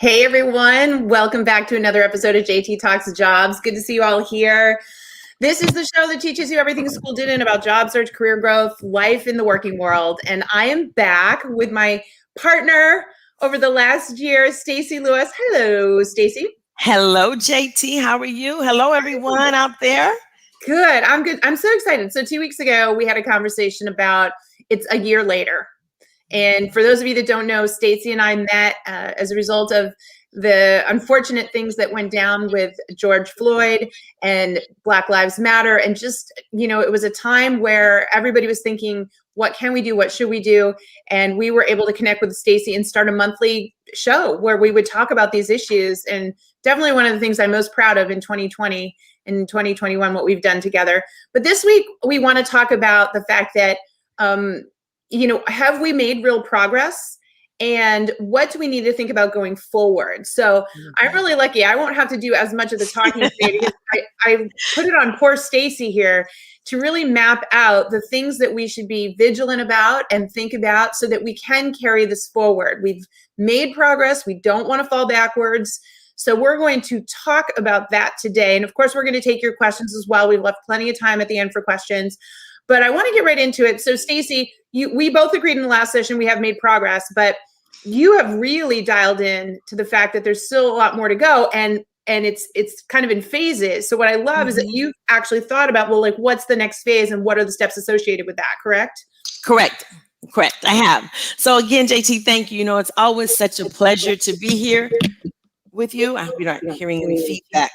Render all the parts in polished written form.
Hey everyone, welcome back to another episode of JT Talks Jobs. Good to see you all here. This is the show that teaches you everything school didn't about job search, career growth, life in the working world. And I am back with my partner over the last year, Stacey Lewis. Hello, Stacey. Hello, JT. How are you? Hello, everyone out there. Good. I'm good. I'm so excited. So 2 weeks ago, we had a conversation about it's a year later. And for those of you that don't know, Stacey and I met as a result of the unfortunate things that went down with George Floyd and Black Lives Matter. And just, it was a time where everybody was thinking, what can we do? What should we do? And we were able to connect with Stacey and start a monthly show where we would talk about these issues. And definitely one of the things I'm most proud of in 2020 and 2021, what we've done together. But this week, we want to talk about the fact that, have we made real progress? And what do we need to think about going forward? So I'm really lucky. I won't have to do as much of the talking today because I put it on poor Stacey here to really map out the things that we should be vigilant about and think about so that we can carry this forward. We've made progress. We don't want to fall backwards. So we're going to talk about that today. And of course, we're going to take your questions as well. We've left plenty of time at the end for questions. But I want to get right into it. So Stacey, we both agreed in the last session we have made progress, but you have really dialed in to the fact that there's still a lot more to go, and it's kind of in phases. So what I love is that you've actually thought about, well, like, what's the next phase and what are the steps associated with that, correct? Correct. I have. So again, JT, thank you. It's always such a pleasure to be here with you. I hope you're not hearing any feedback.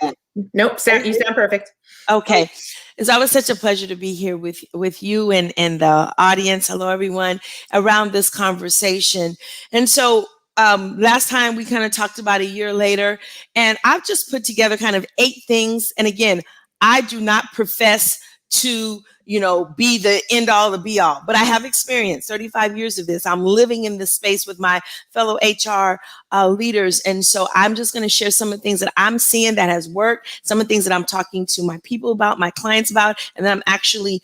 Nope, you sound perfect. Okay. It's always such a pleasure to be here with you and the audience. Hello, everyone, around this conversation. And so last time we kind of talked about a year later, and I've just put together kind of 8 things. And again, I do not profess to, be the end all, the be all, but I have experience, 35 years of this. I'm living in this space with my fellow HR leaders. And so I'm just going to share some of the things that I'm seeing that has worked, some of the things that I'm talking to my people about, my clients about, and then I'm actually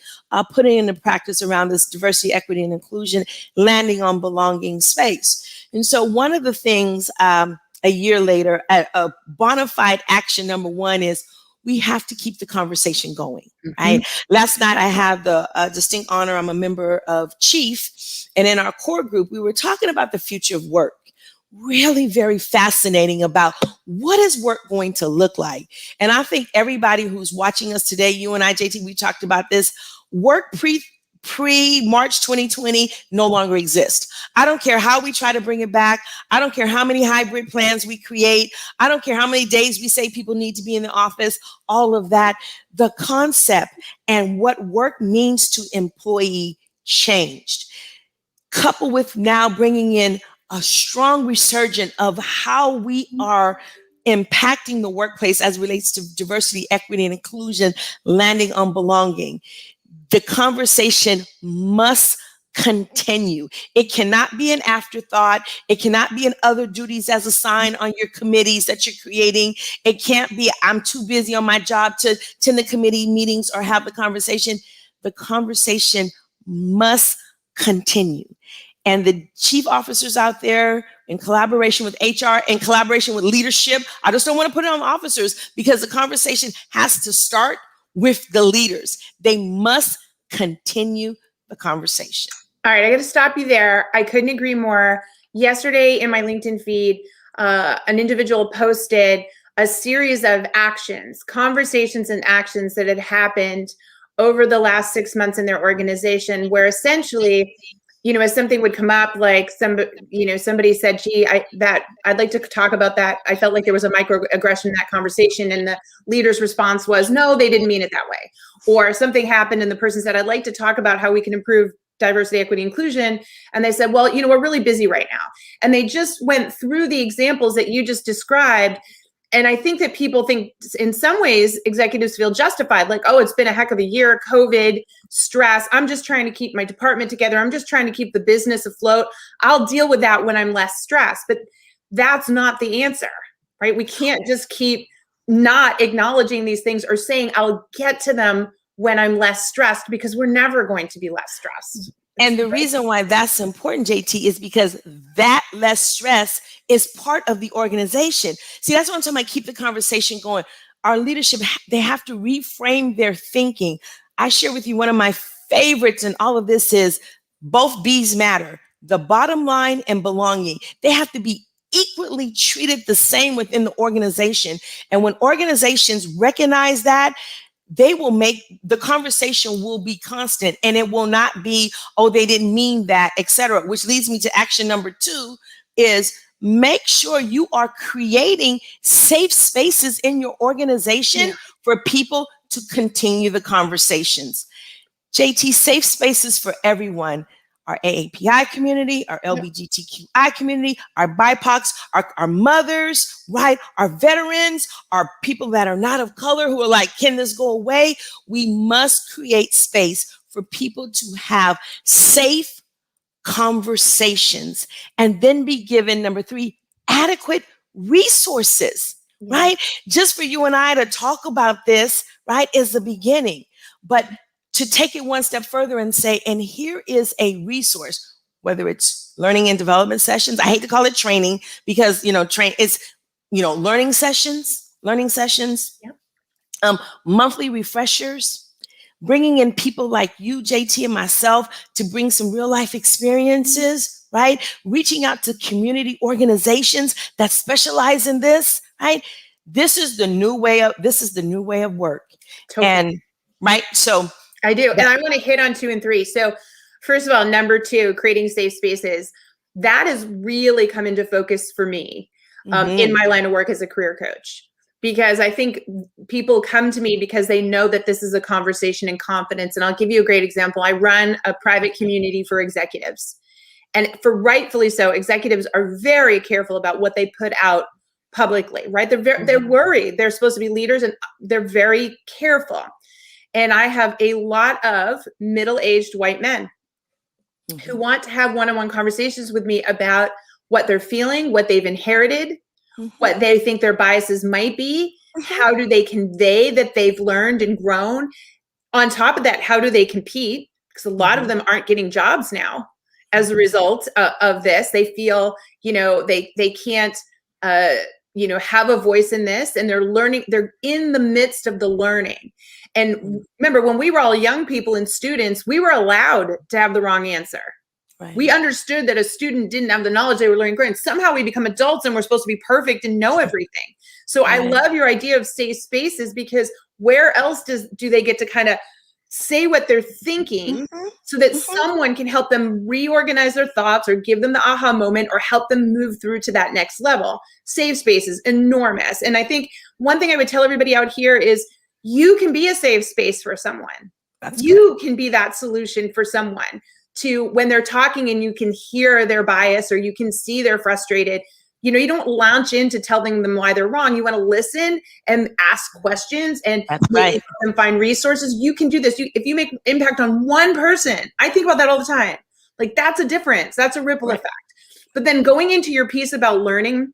putting into practice around this diversity, equity, and inclusion, landing on belonging space. And so one of the things a year later, a bona fide action number 1 is we have to keep the conversation going, right? Last night, I had the distinct honor. I'm a member of Chief. And in our core group, we were talking about the future of work. Really very fascinating about what is work going to look like. And I think everybody who's watching us today, you and I, JT, we talked about this. Work pre-March 2020 no longer exists. I don't care how we try to bring it back. I don't care how many hybrid plans we create. I don't care how many days we say people need to be in the office, all of that. The concept and what work means to employee changed, coupled with now bringing in a strong resurgence of how we are impacting the workplace as it relates to diversity, equity, and inclusion, landing on belonging. The conversation must continue. It cannot be an afterthought. It cannot be an other duties as assigned on your committees that you're creating. It can't be, I'm too busy on my job to attend the committee meetings or have the conversation. The conversation must continue. And the chief officers out there, in collaboration with HR, in collaboration with leadership, I just don't want to put it on officers because the conversation has to start with the leaders. They must continue the conversation. All right, I got to stop you there. I couldn't agree more. Yesterday in my LinkedIn feed, an individual posted a series of actions, conversations and actions that had happened over the last 6 months in their organization, where essentially, as something would come up, like somebody said, gee, I'd like to talk about that. I felt like there was a microaggression in that conversation. And the leader's response was, no, they didn't mean it that way. Or something happened and the person said, I'd like to talk about how we can improve diversity, equity, inclusion. And they said, well, we're really busy right now. And they just went through the examples that you just described. And I think that people think in some ways executives feel justified, like, oh, it's been a heck of a year, COVID, stress. I'm just trying to keep my department together. I'm just trying to keep the business afloat. I'll deal with that when I'm less stressed. But that's not the answer, right? We can't just keep not acknowledging these things or saying, I'll get to them when I'm less stressed, because we're never going to be less stressed. And the reason why that's important, JT, is because that less stress is part of the organization. See, that's what I'm talking about. Keep the conversation going. Our leadership, they have to reframe their thinking. I share with you one of my favorites in all of this is both B's matter. The bottom line and belonging. They have to be equally treated the same within the organization. And when organizations recognize that, they will make the conversation will be constant, and it will not be, oh, they didn't mean that, etc. Which leads me to action number 2 is make sure you are creating safe spaces in your organization for people to continue the conversations. JT, safe spaces for everyone. Our AAPI community, our LGBTQI community, our BIPOCs, our mothers, right? Our veterans, our people that are not of color who are like, can this go away? We must create space for people to have safe conversations and then be given, number 3, adequate resources, right? Just for you and I to talk about this, right, is the beginning. But to take it one step further and say, and here is a resource, whether it's learning and development sessions. I hate to call it training because, it's, learning sessions, monthly refreshers, bringing in people like you, JT, and myself to bring some real life experiences, right? Reaching out to community organizations that specialize in this, right? This is the new way of work. Totally. And right. So I do. And I want to hit on 2 and 3. So first of all, number 2, creating safe spaces. That has really come into focus for me in my line of work as a career coach, because I think people come to me because they know that this is a conversation in confidence. And I'll give you a great example. I run a private community for executives, and for rightfully so, executives are very careful about what they put out publicly, right? They're worried. They're supposed to be leaders, and they're very careful. And I have a lot of middle-aged white men who want to have one-on-one conversations with me about what they're feeling, what they've inherited, what they think their biases might be. How do they convey that they've learned and grown? On top of that, how do they compete? Because a lot of them aren't getting jobs now as a result of this. They feel, they can't, have a voice in this, and they're learning. They're in the midst of the learning. And remember, when we were all young people and students, we were allowed to have the wrong answer. Right. We understood that a student didn't have the knowledge they were learning. And somehow we become adults and we're supposed to be perfect and know everything. So I love your idea of safe spaces, because where else do they get to kind of say what they're thinking so that someone can help them reorganize their thoughts or give them the aha moment or help them move through to that next level. Safe spaces, enormous. And I think one thing I would tell everybody out here is, you can be a safe space for someone. You can be that solution for someone to, when they're talking and you can hear their bias or you can see they're frustrated, you don't launch into telling them why they're wrong. You want to listen and ask questions and help them find resources. You can do this. If you make impact on one person, I think about that all the time. Like, that's a difference. That's a ripple effect. But then going into your piece about learning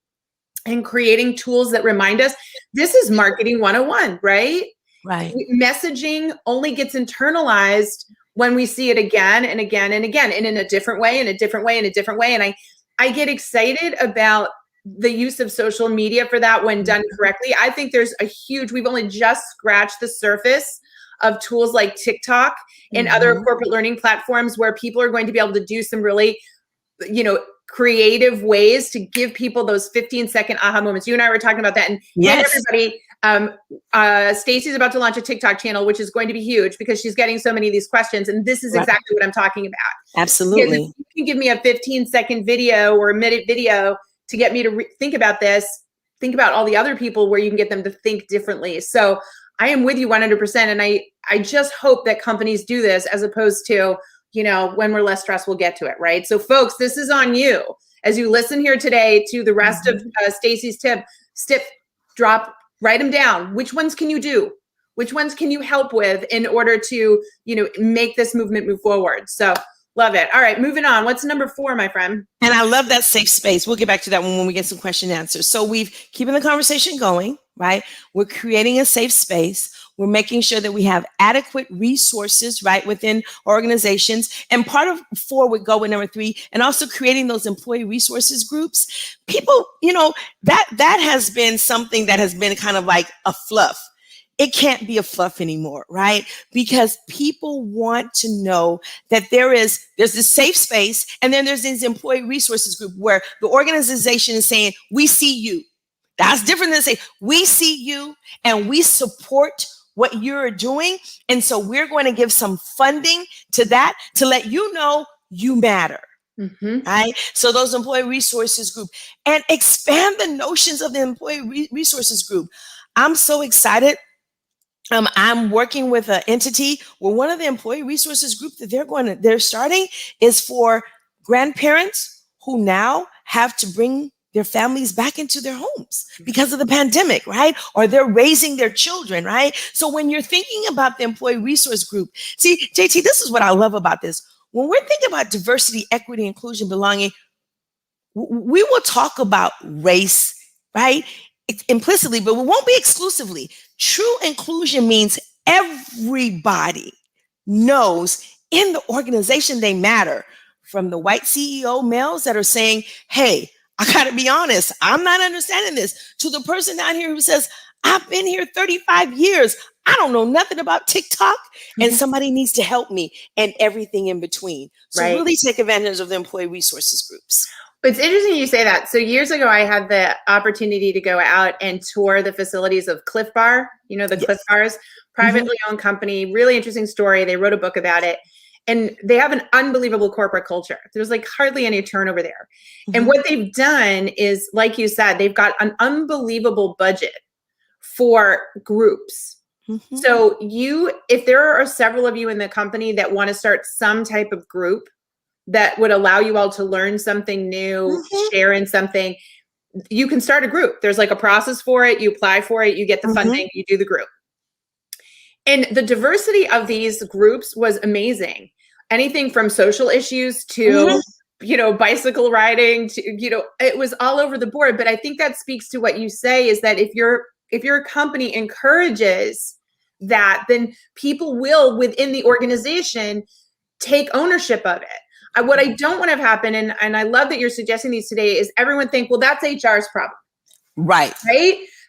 and creating tools that remind us, this is marketing 101, right? Right. Messaging only gets internalized when we see it again and again and again, and in a different way, in a different way, in a different way. And I get excited about the use of social media for that when done correctly. I think there's we've only just scratched the surface of tools like TikTok and other corporate learning platforms where people are going to be able to do some really, creative ways to give people those 15-second aha moments. You and I were talking about that. And everybody, Stacey's about to launch a TikTok channel, which is going to be huge because she's getting so many of these questions. And this is exactly what I'm talking about. Absolutely. Because if you can give me a 15-second video or a minute video to get me to think about this, think about all the other people where you can get them to think differently. So I am with you 100%. And I just hope that companies do this, as opposed to, when we're less stressed, we'll get to it, right? So folks, this is on you. As you listen here today to the rest of Stacey's tip, write them down. Which ones can you do? Which ones can you help with in order to, make this movement move forward? So love it. All right, moving on. What's number 4, my friend? And I love that safe space. We'll get back to that one when we get some question and answers. So we've keeping the conversation going, right? We're creating a safe space. We're making sure that we have adequate resources, right, within organizations. And part of 4 would go with number 3, and also creating those employee resources groups. People, that has been something that has been kind of like a fluff. It can't be a fluff anymore, right? Because people want to know that there's this safe space, and then there's this employee resources group where the organization is saying, we see you. That's different than say, we see you and we support what you're doing. And so we're going to give some funding to that to let you know you matter. Right? So those employee resources group, and expand the notions of the employee resources group. I'm so excited. I'm working with an entity where one of the employee resources group that they're starting is for grandparents who now have to bring their families back into their homes because of the pandemic, right? Or they're raising their children, right? So when you're thinking about the employee resource group, see, JT, this is what I love about this. When we're thinking about diversity, equity, inclusion, belonging, we will talk about race, right? Implicitly, but we won't be exclusively. True inclusion means everybody knows in the organization they matter, from the white CEO males that are saying, hey, I got to be honest, I'm not understanding this, to the person down here who says, I've been here 35 years. I don't know nothing about TikTok, and somebody needs to help me, and everything in between. So really take advantage of the employee resources groups. It's interesting you say that. So years ago, I had the opportunity to go out and tour the facilities of Cliff Bar, the Cliff Bars, privately owned company, really interesting story. They wrote a book about it. And they have an unbelievable corporate culture. There's like hardly any turnover there. And what they've done is, like you said, they've got an unbelievable budget for groups. So if there are several of you in the company that want to start some type of group that would allow you all to learn something new, share in something, you can start a group. There's like a process for it. You apply for it, you get the funding, you do the group. And the diversity of these groups was amazing. Anything from social issues to, bicycle riding to, it was all over the board. But I think that speaks to what you say, is that if your company encourages that, then people will, within the organization, take ownership of it. What I don't want to have happen, and I love that you're suggesting these today, is everyone think, well, that's HR's problem. Right.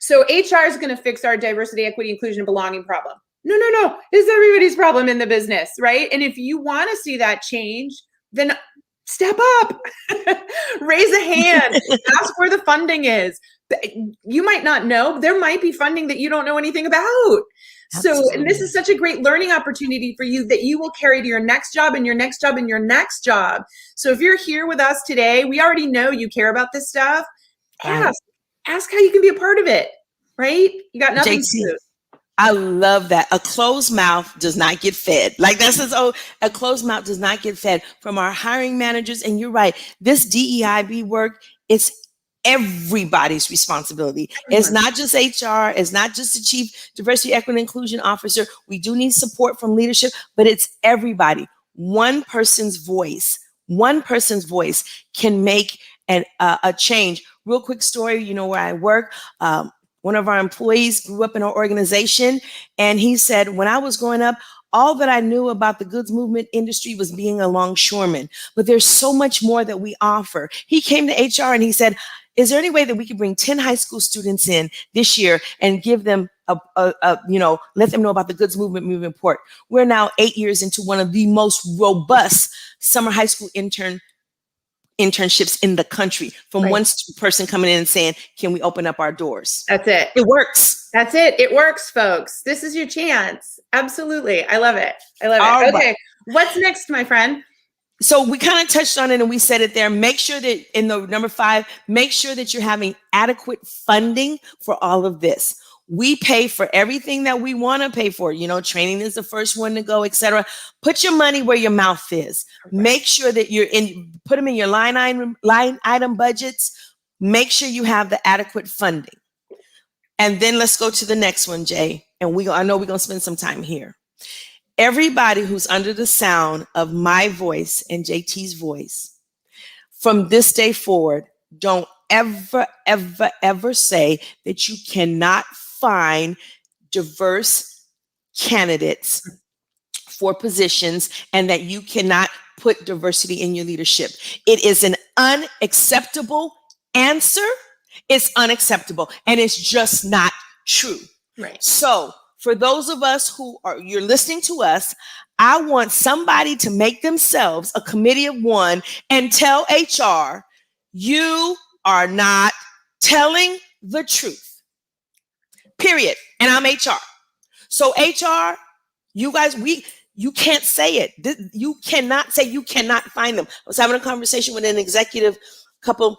So HR is going to fix our diversity, equity, inclusion, and belonging problem. No. It's everybody's problem in the business, right? And if you want to see that change, then step up, raise a hand, ask where the funding is. You might not know, there might be funding that you don't know anything about. So, and this is such a great learning opportunity for you that you will carry to your next job and your next job and your next job. So if you're here with us today, we already know you care about this stuff. Ask how you can be a part of it, right? You got nothing to lose. I love that. A closed mouth does not get fed. Like that's a closed mouth does not get fed from our hiring managers. And you're right. This DEIB work, it's everybody's responsibility. It's not just HR. It's not just the chief diversity, equity, and inclusion officer. We do need support from leadership, but it's everybody. One person's voice can make a change. Real quick story, where I work, one of our employees grew up in our organization, and he said, when I was growing up, all that I knew about the goods movement industry was being a longshoreman, but there's so much more that we offer. He came to HR and he said, is there any way that we could bring 10 high school students in this year and give them let them know about the goods movement moving forward? We're now 8 years into one of the most robust summer high school internships in the country, from one person coming in and saying, can we open up our doors? That's it. It works. That's it. It works, folks. This is your chance. Absolutely. I love it. Okay. Right. What's next, my friend? So we kind of touched on it and we said it there. Make sure that in the number 5, make sure that you're having adequate funding for all of this. We pay for everything that we want to pay for. Training is the first one to go, etc. Put your money where your mouth is. Okay. Make sure that put them in your line item budgets. Make sure you have the adequate funding. And then let's go to the next one, Jay. And I know we're going to spend some time here. Everybody who's under the sound of my voice and JT's voice, from this day forward, don't ever, ever, ever say that you cannot find diverse candidates for positions and that you cannot put diversity in your leadership. It is an unacceptable answer. It's unacceptable, and it's just not true. Right. So for those of us you're listening to us, I want somebody to make themselves a committee of one and tell HR, you are not telling the truth. Period. And I'm HR. So HR, you guys, you can't say it. You cannot say you cannot find them. I was having a conversation with an executive couple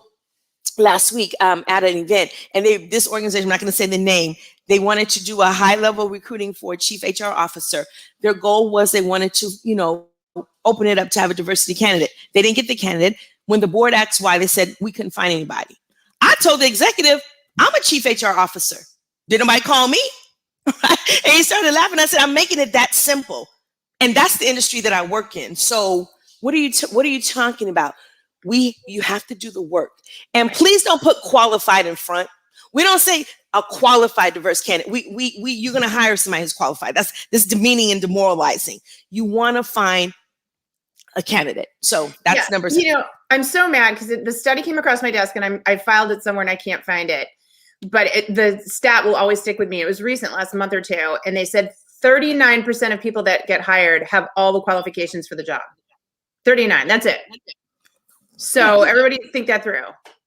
last week at an event, and this organization, I'm not going to say the name, they wanted to do a high-level recruiting for a chief HR officer. Their goal was they wanted to, open it up to have a diversity candidate. They didn't get the candidate. When the board asked why, they said, we couldn't find anybody. I told the executive, I'm a chief HR officer. Did nobody call me? And he started laughing. I said, I'm making it that simple. And that's the industry that I work in. So what are you talking about? You have to do the work. And please don't put qualified in front. We don't say a qualified diverse candidate. You're going to hire somebody who's qualified. That's demeaning and demoralizing. You want to find a candidate. So that's number 6. I'm so mad because the study came across my desk and I filed it somewhere and I can't find it. But the stat will always stick with me. It was recent, last month or two. And they said 39% of people that get hired have all the qualifications for the job. 39, that's it. So everybody think that through,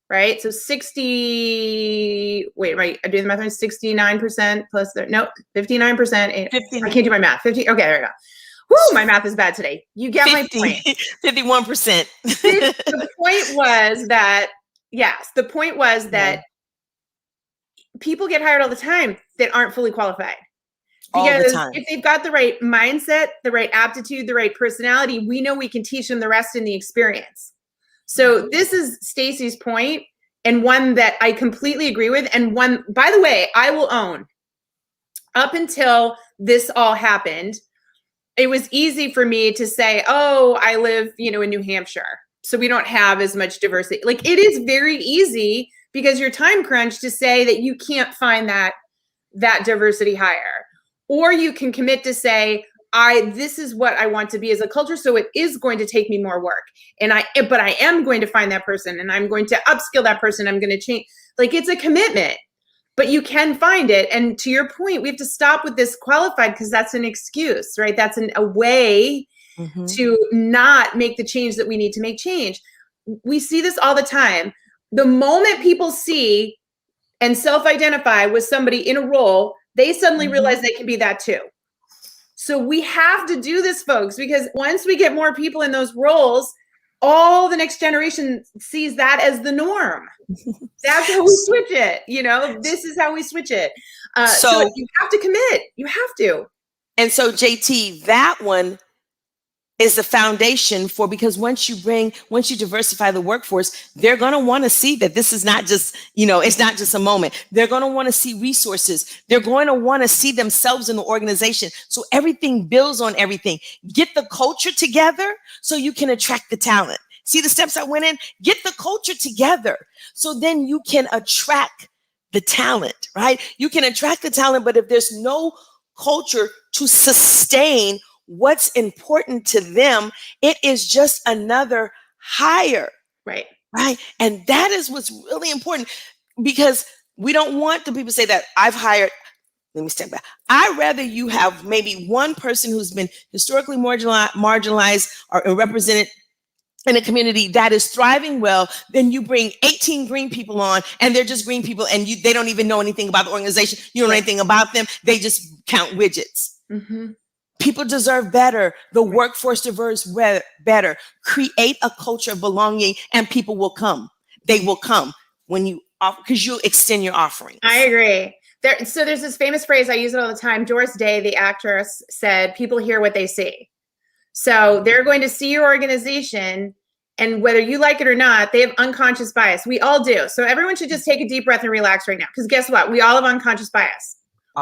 right? So 69% plus, 59%. 50. I can't do my math. 50. Okay, there we go. Woo, my math is bad today. You get 50, my point. 51%. The point was that, people get hired all the time that aren't fully qualified. Because if they've got the right mindset, the right aptitude, the right personality, we know we can teach them the rest in the experience. So this is Stacey's point, and one that I completely agree with. And one, by the way, I will own, up until this all happened, it was easy for me to say, oh, I live, in New Hampshire, so we don't have as much diversity. Like, it is very easy because you're time crunched to say that you can't find that diversity hire. Or you can commit to say, this is what I want to be as a culture. So it is going to take me more work. But I am going to find that person, and I'm going to upskill that person. I'm going to change. Like, it's a commitment, but you can find it. And to your point, we have to stop with this qualified, because that's an excuse, right? That's a way to not make the change that we need to make change. We see this all the time. The moment people see and self-identify with somebody in a role, they suddenly realize they can be that too. So we have to do this, folks, because once we get more people in those roles, all the next generation sees that as the norm. That's how we switch it. This is how we switch it. So you have to commit. You have to. And so, JT, that one is the foundation because once you diversify the workforce, they're going to want to see that this is not just, it's not just a moment. They're going to want to see resources. They're going to want to see themselves in the organization. So everything builds on everything. Get the culture together so you can attract the talent. See the steps I went in? Get the culture together so then you can attract the talent, right? You can attract the talent, but if there's no culture to sustain what's important to them, it is just another hire. Right. And that is what's really important, because we don't want the people to say that I've hired. Let me step back. I'd rather you have maybe one person who's been historically marginalized or represented in a community that is thriving well, then you bring 18 green people on, and they're just green people, and they don't even know anything about the organization. You don't know anything about them. They just count widgets. People deserve better. The workforce deserves better. Create a culture of belonging, and people will come. They will come when you offer, because you extend your offerings. I agree. So there's this famous phrase, I use it all the time. Doris Day, the actress, said, people hear what they see. So they're going to see your organization, and whether you like it or not, they have unconscious bias. We all do. So everyone should just take a deep breath and relax right now, because guess what? We all have unconscious bias.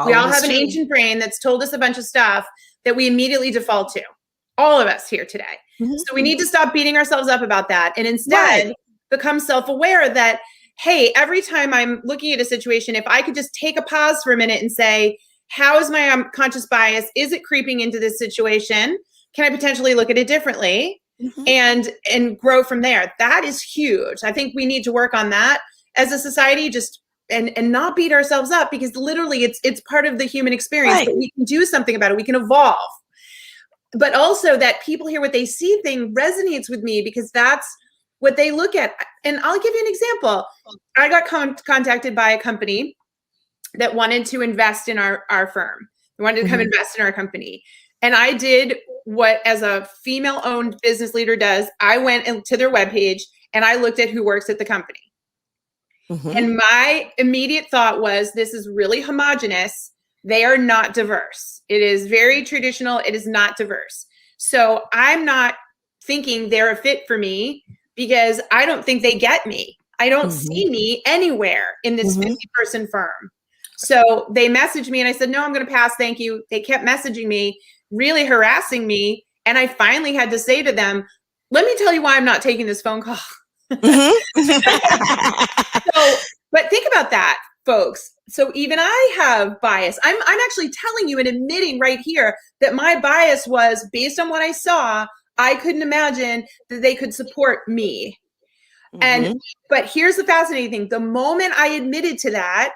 We all have an ancient brain that's told us a bunch of stuff that we immediately default to. All of us here today. So we need to stop beating ourselves up about that, and instead become self-aware that, hey, every time I'm looking at a situation, if I could just take a pause for a minute and say, How is my unconscious bias? Is it creeping into this situation? Can I potentially look at it differently? And grow from there? That is huge. I think we need to work on that as a society, just and not beat ourselves up, because literally it's part of the human experience, but we can do something about it. We can evolve. But also that people hear what they see thing resonates with me, because that's what they look at. And I'll give you an example. I got contacted by a company that wanted to invest in our firm. They wanted to come invest in our company. And I did what, as a female-owned business leader does, I went to their webpage and I looked at who works at the company. And my immediate thought was, this is really homogenous. They are not diverse. It is very traditional. It is not diverse. So I'm not thinking they're a fit for me, because I don't think they get me. I don't see me anywhere in this 50-person firm. So they messaged me and I said, no, I'm going to pass. Thank you. They kept messaging me, really harassing me. And I finally had to say to them, let me tell you why I'm not taking this phone call. So, but think about that, folks. So even I have bias. I'm actually telling you and admitting right here that my bias was based on what I saw. I couldn't imagine that they could support me. But here's the fascinating thing. The moment I admitted to that,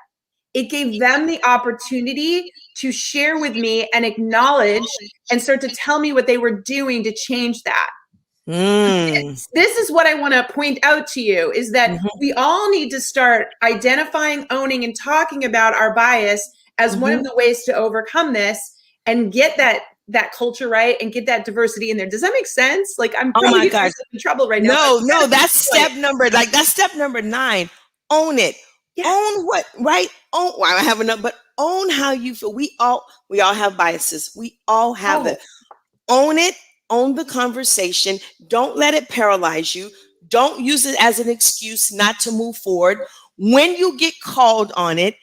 it gave them the opportunity to share with me and acknowledge and start to tell me what they were doing to change that. This is what I want to point out to you, is that we all need to start identifying, owning, and talking about our bias as one of the ways to overcome this and get that culture right and get that diversity in there. Does that make sense? Like, I'm probably in trouble right now. No, that's step number, that's step number 9. Own it. Yeah. Own what, right? Own, well, I have enough, but own how you feel. We all have biases. We all have it. Own it. Own the conversation. Don't let it paralyze you. Don't use it as an excuse not to move forward. When you get called on it,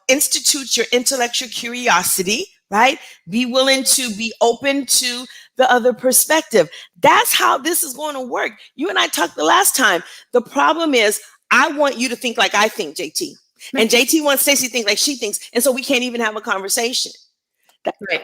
institute your intellectual curiosity, right? Be willing to be open to the other perspective. That's how this is going to work. You and I talked the last time. The problem is, I want you to think like I think, JT. And JT wants Stacey to think like she thinks. And so we can't even have a conversation. Right.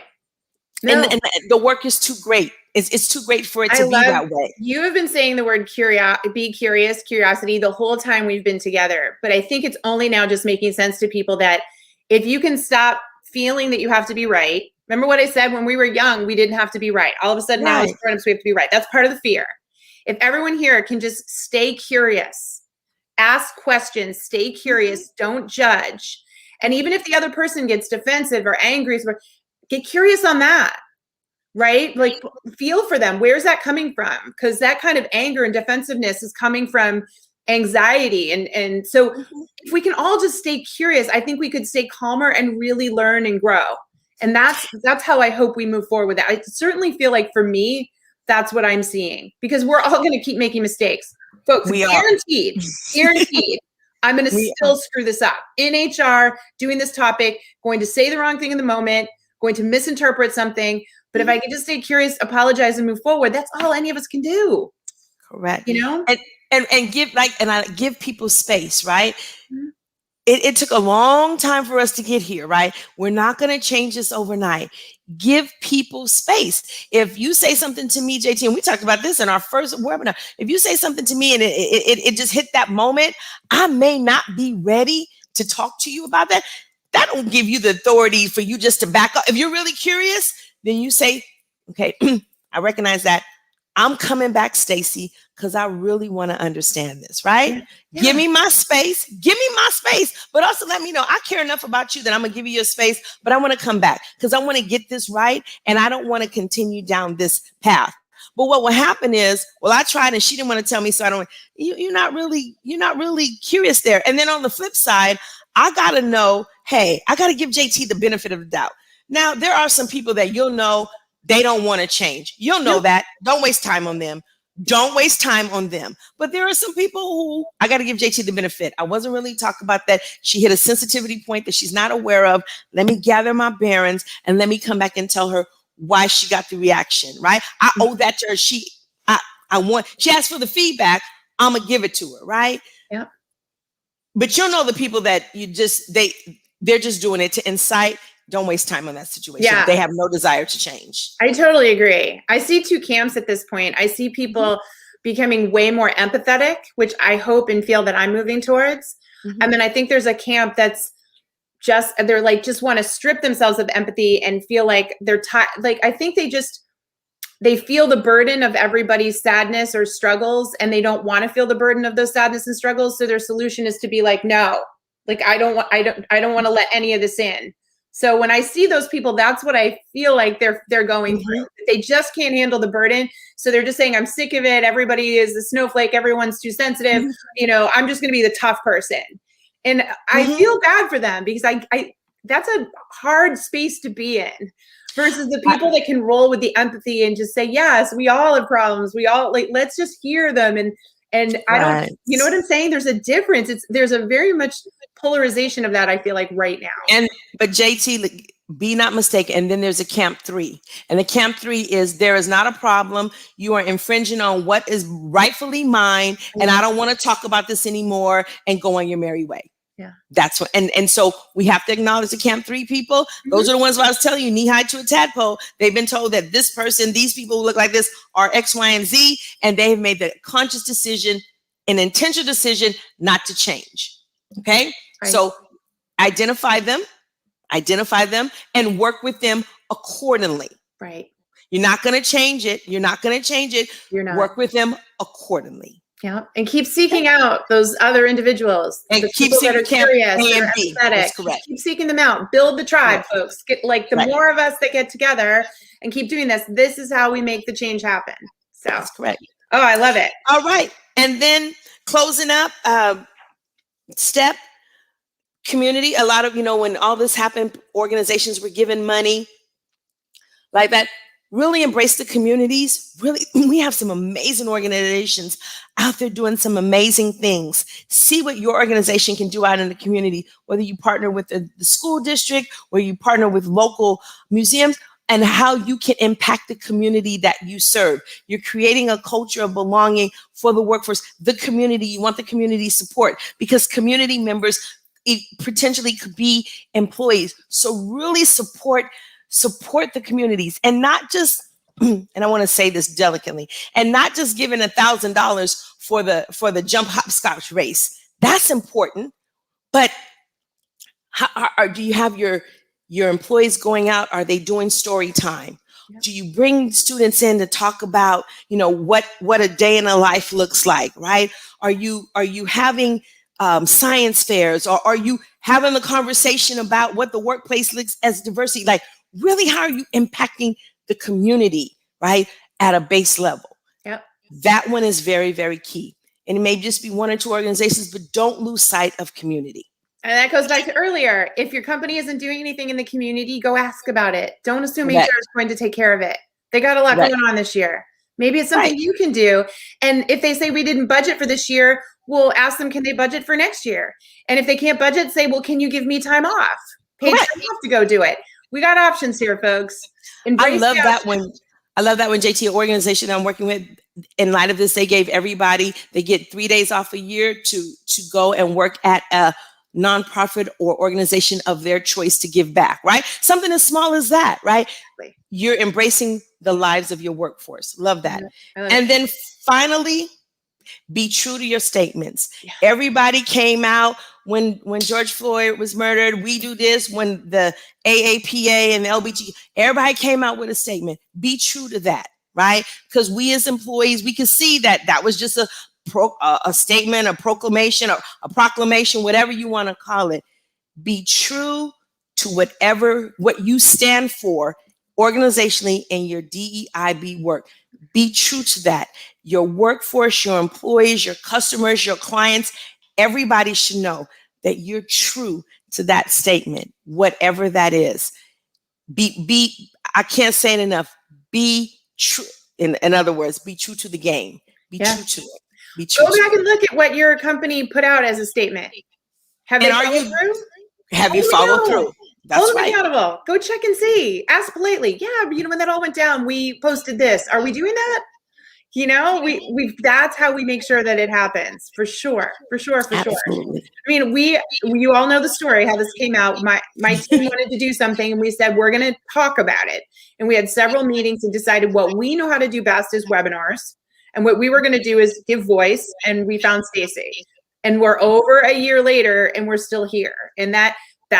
No. And the work is too great. It's too great for it to be that way. You have been saying the word curiosity the whole time we've been together. But I think it's only now just making sense to people that if you can stop feeling that you have to be right. Remember what I said, when we were young, we didn't have to be right. All of a sudden now as grown-ups, we have to be right. That's part of the fear. If everyone here can just stay curious, ask questions, stay curious, don't judge. And even if the other person gets defensive or angry, get curious on that, right? Like, feel for them. Where's that coming from? Because that kind of anger and defensiveness is coming from anxiety. And so if we can all just stay curious, I think we could stay calmer and really learn and grow. And that's how I hope we move forward with that. I certainly feel like for me, that's what I'm seeing, because we're all going to keep making mistakes. Folks, guaranteed, I'm going to still screw this up. In HR, doing this topic, going to say the wrong thing in the moment, going to misinterpret something. But if I can just stay curious, apologize, and move forward, that's all any of us can do. Correct. And give people space, right? It took a long time for us to get here, right? We're not going to change this overnight. Give people space. If you say something to me, JT, and we talked about this in our first webinar, if you say something to me and it just hit that moment, I may not be ready to talk to you about that. That don't give you the authority for you just to back up. If you're really curious, then you say, okay, I recognize that. I'm coming back, Stacey, because I really want to understand this, right? Yeah. Give me my space. Give me my space. But also let me know I care enough about you that I'm going to give you your space, but I want to come back because I want to get this right. And I don't want to continue down this path. But what will happen is, well, I tried and she didn't want to tell me. So I don't, you're not really curious there. And then on the flip side, I got to know, hey, I got to give JT the benefit of the doubt. Now, there are some people that you'll know they don't want to change. You'll know that. Don't waste time on them. Don't waste time on them. But there are some people who I got to give JT the benefit. I wasn't really talking about that. She hit a sensitivity point that she's not aware of. Let me gather my bearings and let me come back and tell her why she got the reaction, right? I owe that to her. She asked for the feedback. I'm going to give it to her, right? Yeah. But you'll know the people that they're just doing it to incite. Don't waste time on that situation. Yeah. They have no desire to change. I totally agree. I see two camps at this point. I see people becoming way more empathetic, which I hope and feel that I'm moving towards. And then I think there's a camp that's they're like, just want to strip themselves of empathy and feel like they're like, I think they feel the burden of everybody's sadness or struggles, and they don't want to feel the burden of those sadness and struggles. So their solution is to be like, no, like, I don't want to let any of this in. So when I see those people, that's what I feel like they're going through. They just can't handle the burden. So they're just saying, I'm sick of it. Everybody is a snowflake. Everyone's too sensitive. I'm just going to be the tough person. And I feel bad for them, because I that's a hard space to be in, versus the people that can roll with the empathy and just say, yes, we all have problems. We all, like, let's just hear them. And I don't, you know what I'm saying? There's a difference. There's a very much polarization of that, I feel like, right now. But JT, be not mistaken. And then there's a camp 3. And the camp 3 is, there is not a problem. You are infringing on what is rightfully mine. And I don't want to talk about this anymore, and go on your merry way. Yeah. That's what, and so we have to acknowledge the camp 3 people. Those are the ones who I was telling you, knee high to a tadpole. They've been told that this person, these people who look like this are X, Y, and Z, and they have made the conscious decision, an intentional decision, not to change. Okay. Right. So identify them, and work with them accordingly. Right. You're not going to change it. You're not. Work with them accordingly. Yeah, and keep seeking out those other individuals, and the keep people that are curious, that are empathetic. That's correct. Keep seeking them out. Build the tribe, folks. Get, like, the more of us that get together and keep doing this, this is how we make the change happen. So that's correct. Oh, I love it. All right, and then closing up, step community. A lot of, when all this happened, organizations were given money like that. Really embrace the communities. Really, we have some amazing organizations out there doing some amazing things. See what your organization can do out in the community, whether you partner with the school district, or you partner with local museums, and how you can impact the community that you serve. You're creating a culture of belonging for the workforce, the community. You want the community support, because community members potentially could be employees. So really support the communities, and not just, and I want to say this delicately, and not just giving $1,000 for the jump hopscotch race. That's important, but do you have your employees going out? Are they doing story time? Yeah. Do you bring students in to talk about, what a day in a life looks like, right? Are you having science fairs, or are you having a conversation about what the workplace looks as diversity? Like, really, how are you impacting the community, right, at a base level? Yep. That one is very, very key. And it may just be 1 or 2 organizations, but don't lose sight of community. And that goes back to earlier. If your company isn't doing anything in the community, go ask about it. Don't assume HR is going to take care of it. They got a lot going on this year. Maybe it's something you can do. And if they say we didn't budget for this year, we'll ask them, can they budget for next year? And if they can't budget, say, well, can you give me time off? Paid time off to go do it. We got options here, folks. I love that when JT, an organization I'm working with, in light of this, they gave everybody, they get 3 days off a year to go and work at a nonprofit or organization of their choice to give back, right? Something as small as that, right? You're embracing the lives of your workforce. Love that. And then finally, be true to your statements. Yeah. Everybody came out when George Floyd was murdered. We do this. When the AAPA and the LBG, everybody came out with a statement. Be true to that, right? Because we as employees, we can see that was just a statement, a proclamation, or a proclamation, whatever you want to call it. Be true to what you stand for organizationally in your DEIB work. Be true to that. Your workforce, your employees, your customers, your clients, everybody should know that you're true to that statement, whatever that is. I can't say it enough. Be true. In other words, be true to the game. Be true to it. Be true. Go back and look at what your company put out as a statement. Have you followed through? Have you followed through? That's right. Accountable. Go check and see. Ask politely. Yeah, when that all went down, we posted this. Are we doing that? You know, that's how we make sure that it happens, for sure, for sure, for sure. Absolutely. I mean, you all know the story, how this came out. My team wanted to do something, and we said, we're going to talk about it. And we had several meetings and decided what we know how to do best is webinars. And what we were going to do is give voice, and we found Stacey. And we're over a year later, and we're still here. And that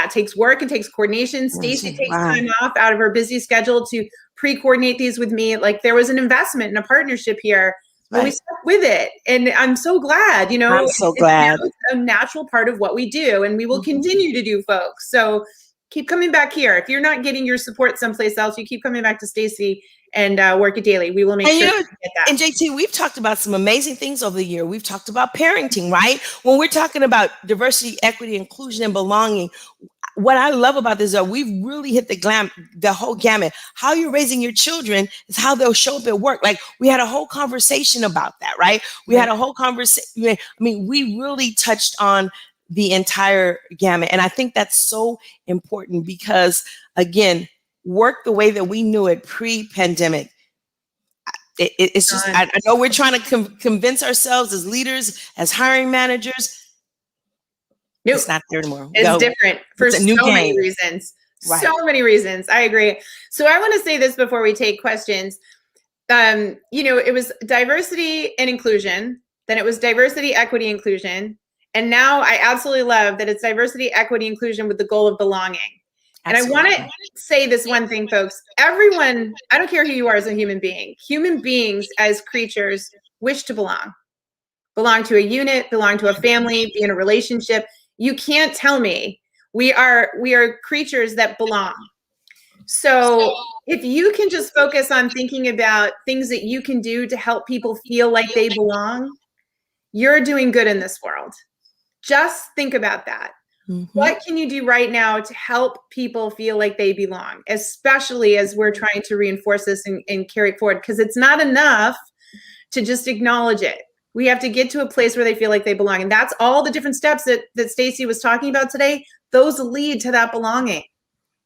takes work and takes coordination. Stacey takes time off out of her busy schedule to pre-coordinate these with me. Like, there was an investment and a partnership here. But we stuck with it. And I'm so glad, you know. I'm so glad. It's a natural part of what we do, and we will continue to do, folks. So keep coming back here. If you're not getting your support someplace else, you keep coming back to Stacey and Work It Daily. We will make sure you get that. And JT, we've talked about some amazing things over the year. We've talked about parenting, right? When we're talking about diversity, equity, inclusion, and belonging, what I love about this is that we've really hit the whole gamut. How you're raising your children is how they'll show up at work. Like, we had a whole conversation about that, right? We had a whole conversation. I mean, we really touched on the entire gamut. And I think that's so important because, again, work the way that we knew it pre-pandemic. It's just, I know we're trying to convince ourselves as leaders, as hiring managers. Nope. It's not there anymore. It's different for so many reasons. Right. So many reasons. I agree. So I want to say this before we take questions. You know, it was diversity and inclusion. Then it was diversity, equity, inclusion. And now I absolutely love that it's diversity, equity, inclusion with the goal of belonging. Absolutely. And I want to say this one thing, folks. Everyone, I don't care who you are as a human beings as creatures wish to belong to a unit, belong to a family, be in a relationship. You can't tell me we are creatures that belong. So if you can just focus on thinking about things that you can do to help people feel like they belong, you're doing good in this world. Just think about that. What can you do right now to help people feel like they belong, especially as we're trying to reinforce this and carry it forward? Because it's not enough to just acknowledge it. We have to get to a place where they feel like they belong. And that's all the different steps that Stacey was talking about today. Those lead to that belonging.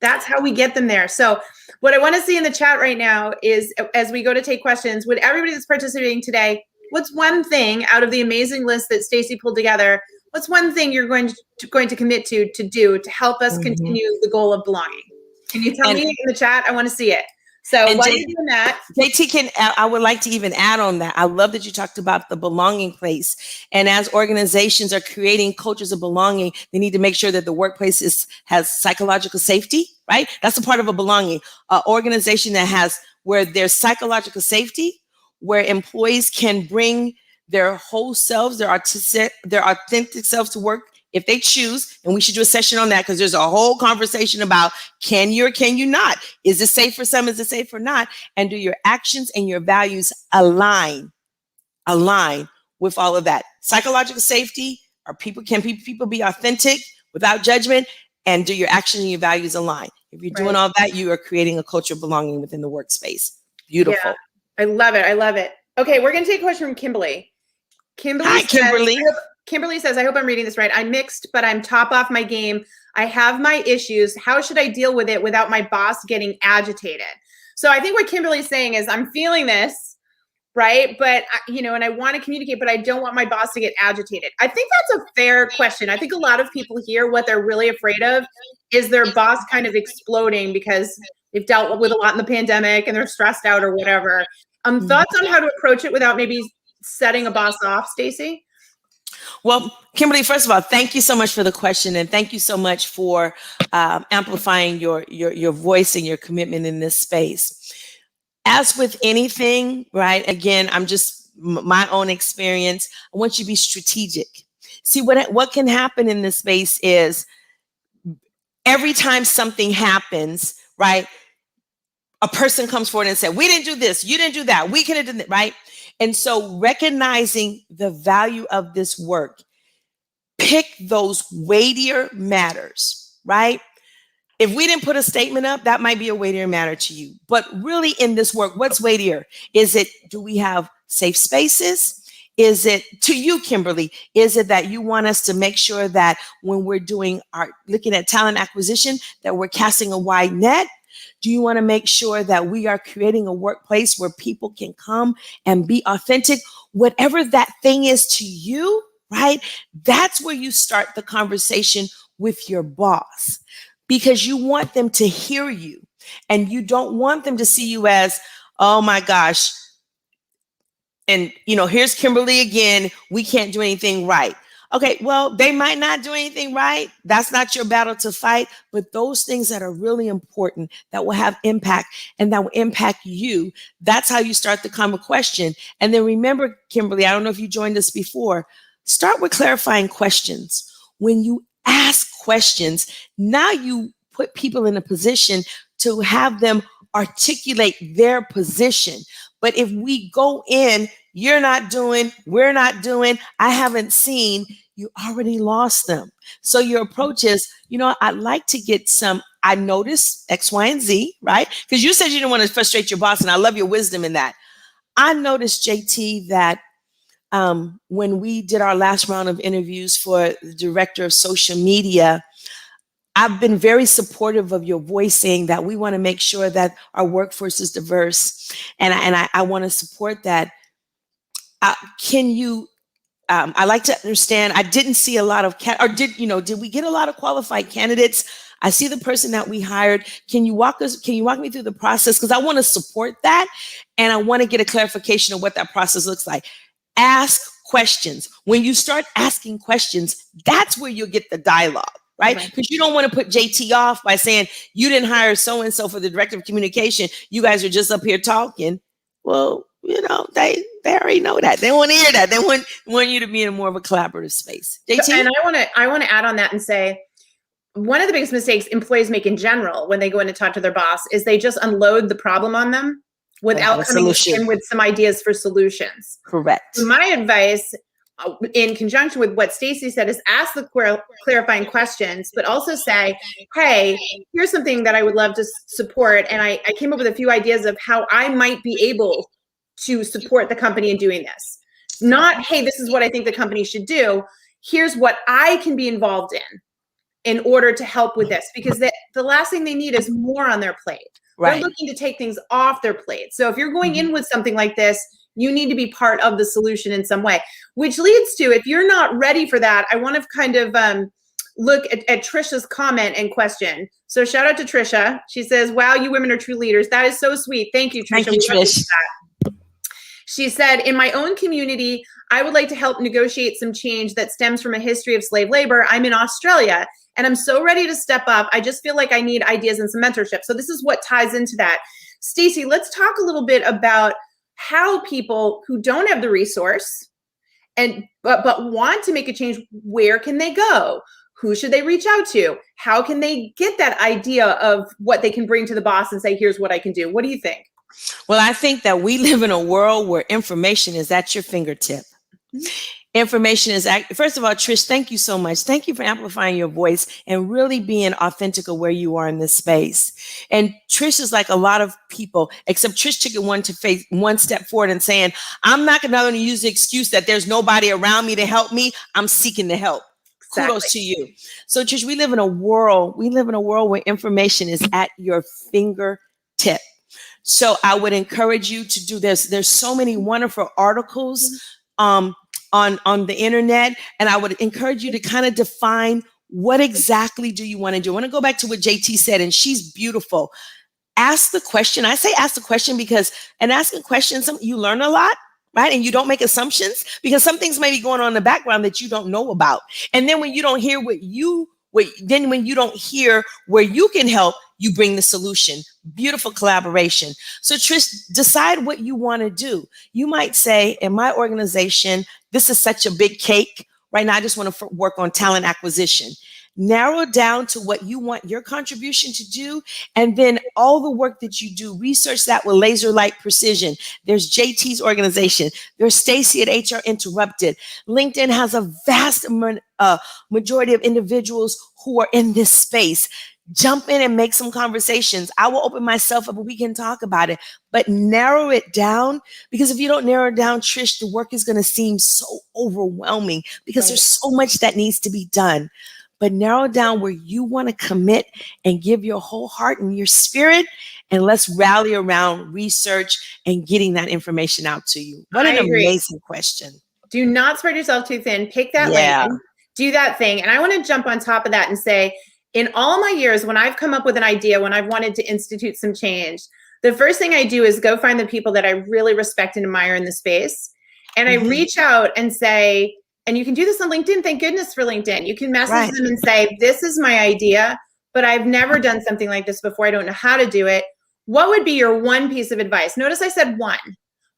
That's how we get them there. So what I want to see in the chat right now is, as we go to take questions, would everybody that's participating today, what's one thing out of the amazing list that Stacey pulled together, what's one thing you're going to commit to do to help us continue the goal of belonging? Can you tell me in the chat? I want to see it. So while you're doing that, JT, I would like to even add on that. I love that you talked about the belonging place. And as organizations are creating cultures of belonging, they need to make sure that the workplace has psychological safety, right? That's a part of a belonging. An organization where there's psychological safety, where employees can bring their whole selves, their authentic selves to work if they choose. And we should do a session on that because there's a whole conversation about can you or can you not? Is it safe for some? Is it safe or not? And do your actions and your values align with all of that? Psychological safety, can people be authentic without judgment? And do your actions and your values align? If you're doing all that, you are creating a culture of belonging within the workspace. Beautiful. Yeah, I love it. I love it. Okay, we're going to take a question from Kimberly. Hi, Kimberly. Kimberly says, I hope I'm reading this right. I'm mixed, but I'm top off my game. I have my issues. How should I deal with it without my boss getting agitated? So I think what Kimberly's saying is, I'm feeling this, right? But, and I want to communicate, but I don't want my boss to get agitated. I think that's a fair question. I think a lot of people here, what they're really afraid of is their boss kind of exploding because they've dealt with a lot in the pandemic and they're stressed out or whatever. Thoughts on how to approach it without maybe setting a boss off, Stacey? Well, Kimberly, first of all, thank you so much for the question. And thank you so much for amplifying your voice and your commitment in this space. As with anything, right? Again, I'm just my own experience. I want you to be strategic. See, what can happen in this space is every time something happens, right? A person comes forward and said, we didn't do this, you didn't do that, we could have done that, right? And so recognizing the value of this work, pick those weightier matters, right? If we didn't put a statement up, that might be a weightier matter to you. But really in this work, what's weightier? Do we have safe spaces? Is it, to you, Kimberly, is it that you want us to make sure that when we're looking at talent acquisition, that we're casting a wide net? Do you want to make sure that we are creating a workplace where people can come and be authentic? Whatever that thing is to you, right? That's where you start the conversation with your boss, because you want them to hear you and you don't want them to see you as, oh my gosh, and here's Kimberly again, we can't do anything right. Okay, well, they might not do anything right. That's not your battle to fight. But those things that are really important, that will have impact and that will impact you, that's how you start the common question. And then remember, Kimberly, I don't know if you joined us before, start with clarifying questions. When you ask questions, now you put people in a position to have them articulate their position. But if we go in, you're not doing, we're not doing, I haven't seen, you already lost them. So your approach is, I'd like to get some, I noticed X, Y, and Z, right? Because you said you didn't want to frustrate your boss, and I love your wisdom in that. I noticed, JT, that when we did our last round of interviews for the director of social media, I've been very supportive of your voice, saying that we want to make sure that our workforce is diverse. And I want to support that. Can you, I like to understand, I didn't see a lot of, did we get a lot of qualified candidates? I see the person that we hired. Can you walk me through the process? Because I want to support that. And I want to get a clarification of what that process looks like. Ask questions. When you start asking questions, that's where you'll get the dialogue. Right? Because you don't want to put JT off by saying you didn't hire so-and-so for the director of communication. You guys are just up here talking. Well, they already know that. They want to hear that. They want you to be in more of a collaborative space. JT? And I want to add on that and say, one of the biggest mistakes employees make in general when they go in to talk to their boss is they just unload the problem on them without coming in with some ideas for solutions. Correct. So my advice, in conjunction with what Stacey said, is ask the clarifying questions, but also say, hey, here's something that I would love to support. And I came up with a few ideas of how I might be able to support the company in doing this. Not, hey, this is what I think the company should do. Here's what I can be involved in order to help with this. Because the last thing they need is more on their plate. Right. They're looking to take things off their plate. So if you're going in with something like this, you need to be part of the solution in some way, which leads to, if you're not ready for that, I want to kind of look at Trisha's comment and question. So shout out to Trisha. She says, wow, you women are true leaders. That is so sweet. Thank you, Trisha. Thank you, Trish. She said, in my own community, I would like to help negotiate some change that stems from a history of slave labor. I'm in Australia and I'm so ready to step up. I just feel like I need ideas and some mentorship. So this is what ties into that. Stacey, let's talk a little bit about how people who don't have the resource but want to make a change, where can they go? Who should they reach out to? How can they get that idea of what they can bring to the boss and say, here's what I can do? What do you think? Well, I think that we live in a world where information is at your fingertip. Information is, first of all, Trish, thank you so much. Thank you for amplifying your voice and really being authentic of where you are in this space. And Trish is like a lot of people, except Trish took it one step forward and saying, I'm not going to use the excuse that there's nobody around me to help me. I'm seeking the help. Exactly. Kudos to you. So Trish, we live in a world where information is at your fingertip. So I would encourage you to do this. There's so many wonderful articles on the internet, and I would encourage you to kind of define what exactly do you want to do. I want to go back to what JT said, and she's beautiful. Ask the question. I say ask the question because in asking questions, you learn a lot, right? And you don't make assumptions because some things may be going on in the background that you don't know about. And then when you don't hear when you don't hear where you can help, you bring the solution. Beautiful collaboration. So Trish, decide what you want to do. You might say, in my organization, this is such a big cake. Right now, I just want to work on talent acquisition. Narrow down to what you want your contribution to do. And then all the work that you do, research that with laser-like precision. There's JT's organization. There's Stacey at HRInterrupted. LinkedIn has a vast majority of individuals who are in this space. Jump in and make some conversations. I will open myself up and we can talk about it, but narrow it down, because if you don't narrow it down, Trish, the work is going to seem so overwhelming because there's so much that needs to be done. but narrow down where you want to commit and give your whole heart and your spirit. And let's rally around research and getting that information out to you. What an amazing question. Do not spread yourself too thin. Pick that lane. Do that thing. And I want to jump on top of that and say, in all my years, when I've come up with an idea, when I've wanted to institute some change, the first thing I do is go find the people that I really respect and admire in the space. And I reach out and say, and you can do this on LinkedIn. Thank goodness for LinkedIn. You can message them and say, this is my idea, but I've never done something like this before. I don't know how to do it. What would be your one piece of advice? Notice I said one.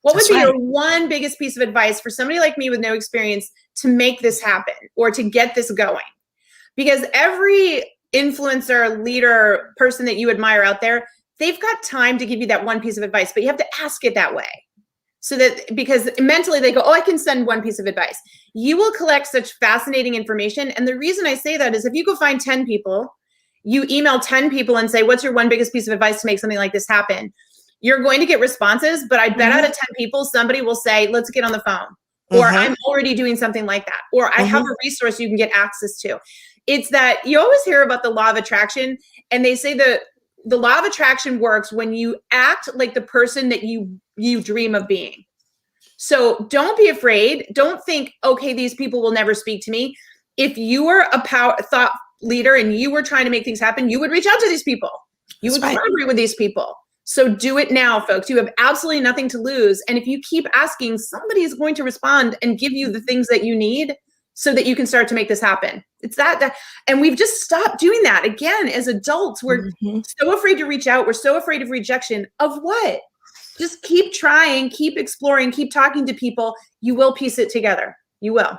What would be your one biggest piece of advice for somebody like me with no experience to make this happen or to get this going? Because every influencer, leader, person that you admire out there, they've got time to give you that one piece of advice, but you have to ask it that way. So that, because mentally they go, oh, I can send one piece of advice. You will collect such fascinating information. And the reason I say that is if you go find 10 people, you email 10 people and say, what's your one biggest piece of advice to make something like this happen? You're going to get responses, but I bet out of 10 people, somebody will say, let's get on the phone. Or I'm already doing something like that. Or I have a resource you can get access to. It's that you always hear about the law of attraction, and they say the law of attraction works when you act like the person that you dream of being. So don't be afraid. Don't think, okay, these people will never speak to me. If you were a thought leader and you were trying to make things happen, you would reach out to these people. You would collaborate with these people. So do it now, folks. You have absolutely nothing to lose. And if you keep asking, somebody is going to respond and give you the things that you need so that you can start to make this happen. It's that and we've just stopped doing that. Again, as adults, we're so afraid to reach out. We're so afraid of rejection. Of what? Just keep trying, keep exploring, keep talking to people. You will piece it together. You will.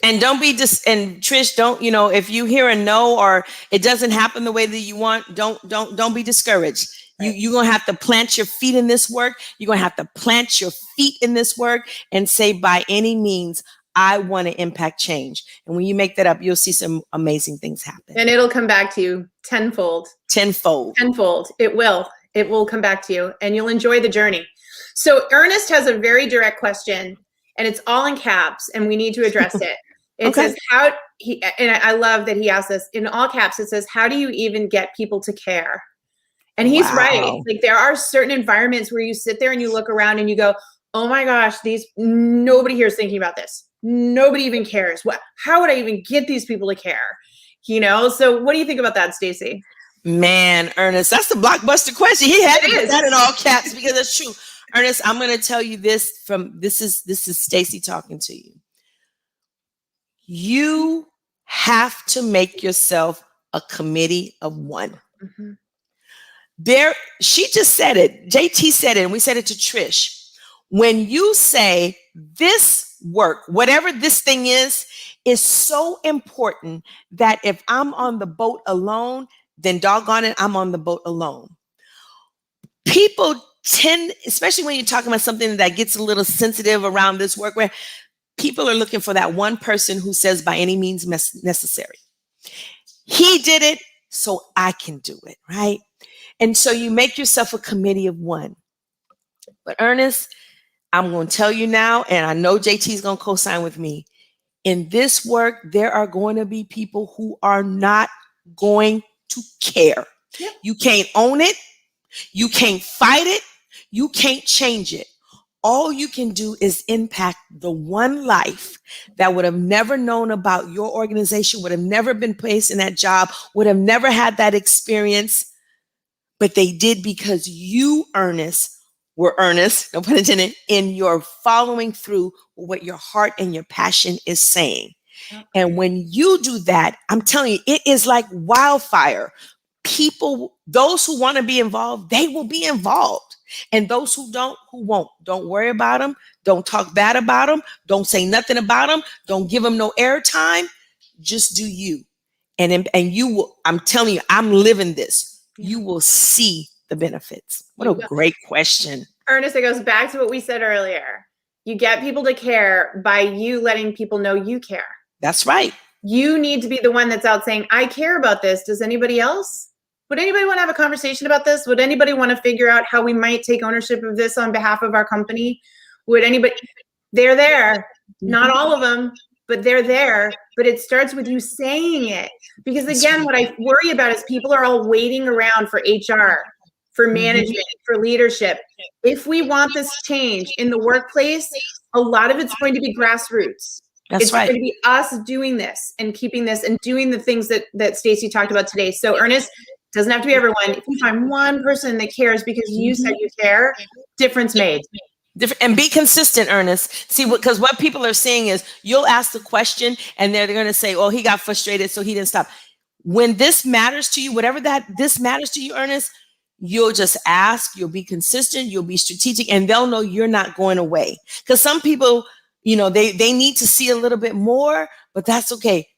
And don't be and Trish, don't, if you hear a no or it doesn't happen the way that you want, don't be discouraged. You're going to have to plant your feet in this work. You're going to have to plant your feet in this work and say, by any means, I want to impact change. And when you make that up, you'll see some amazing things happen. And it'll come back to you tenfold. Tenfold. It will come back to you and you'll enjoy the journey. So Ernest has a very direct question and it's all in caps and we need to address it. It says, and I love that he asked this in all caps. It says, how do you even get people to care? And he's right. Like there are certain environments where you sit there and you look around and you go, oh my gosh, nobody here is thinking about this. Nobody even cares. How would I even get these people to care? So what do you think about that, Stacey? Man, Ernest, that's the blockbuster question. He had to put that in all caps because it's true. Ernest, I'm going to tell you this this is Stacey talking to you. You have to make yourself a committee of one. She just said it. JT said it, and we said it to Trish. When you say this work, whatever this thing is so important that if I'm on the boat alone, then doggone it, I'm on the boat alone. People tend, especially when you're talking about something that gets a little sensitive around this work, where people are looking for that one person who says by any means necessary. He did it, so I can do it, right? And so you make yourself a committee of one. But Ernest, I'm going to tell you now, and I know JT is going to co-sign with me. In this work, there are going to be people who are not going to care. Yep. You can't own it. You can't fight it. You can't change it. All you can do is impact the one life that would have never known about your organization, would have never been placed in that job, would have never had that experience, but they did because you, Ernest, were earnest, no pun intended, in your following through what your heart and your passion is saying. Okay. And when you do that, I'm telling you, it is like wildfire. People, those who want to be involved, they will be involved. And those who don't, who won't. Don't worry about them. Don't talk bad about them. Don't say nothing about them. Don't give them no airtime. Just do you. And you will, I'm telling you, I'm living this. You will see the benefits. What a great question. Ernest, it goes back to what we said earlier. You get people to care by you letting people know you care. That's right. You need to be the one that's out saying, I care about this. Does anybody else? Would anybody want to have a conversation about this? Would anybody want to figure out how we might take ownership of this on behalf of our company? Would anybody? They're there. Not all of them. but they're there. But it starts with you saying it. Because again, what I worry about is people are all waiting around for HR, for management, for leadership. If we want this change in the workplace, a lot of it's going to be grassroots. It's going to be us doing this and keeping this and doing the things that Stacey talked about today. So Ernest, doesn't have to be everyone. If you find one person that cares because you said you care, difference made. And be consistent, Ernest. See, because what people are saying is you'll ask the question and they're going to say, oh, he got frustrated, so he didn't stop. When this matters to you, whatever this matters to you, Ernest, you'll just ask, you'll be consistent, you'll be strategic, and they'll know you're not going away. Because some people, they need to see a little bit more, but that's okay.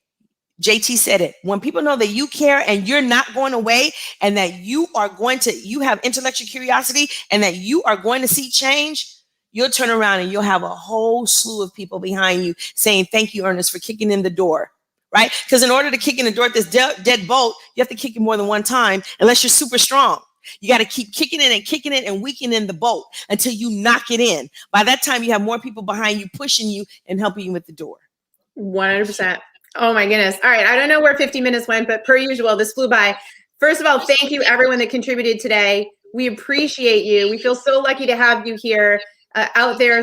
JT said it. When people know that you care and you're not going away and that you have intellectual curiosity and that you are going to see change, you'll turn around and you'll have a whole slew of people behind you saying, thank you, Ernest, for kicking in the door, right? Because in order to kick in the door at this dead bolt, you have to kick it more than one time unless you're super strong. You got to keep kicking it and weakening the bolt until you knock it in. By that time, you have more people behind you pushing you and helping you with the door. 100%. Oh my goodness. All right. I don't know where 50 minutes went, but per usual, this flew by. First of all, thank you everyone that contributed today. We appreciate you. We feel so lucky to have you here out there,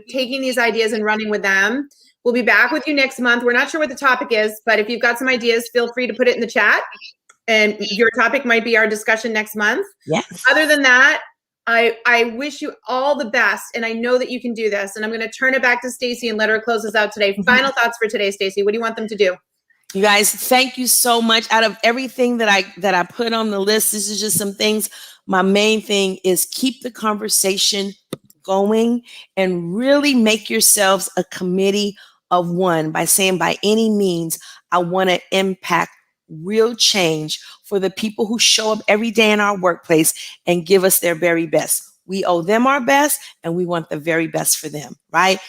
taking these ideas and running with them. We'll be back with you next month. We're not sure what the topic is, but if you've got some ideas, feel free to put it in the chat. And your topic might be our discussion next month. Yes. Other than that, I wish you all the best, and I know that you can do this. And I'm going to turn it back to Stacey and let her close us out today. Final thoughts for today, Stacey. What do you want them to do? You guys, thank you so much. Out of everything that I put on the list, this is just some things. My main thing is keep the conversation going and really make yourselves a committee of one by saying, by any means, I want to impact real change for the people who show up every day in our workplace and give us their very best. We owe them our best and we want the very best for them, right?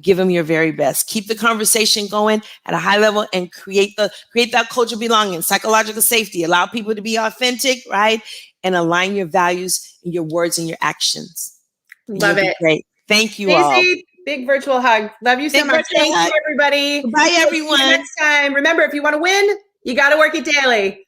Give them your very best. Keep the conversation going at a high level and create that culture of belonging, psychological safety, allow people to be authentic, right? And align your values and your words and your actions. Love it. Great. Thank you Stacey, all. big virtual hug. Love you so much. Thank you, everybody. Bye, everyone. See you next time. Remember, if you want to win, you got to work it daily.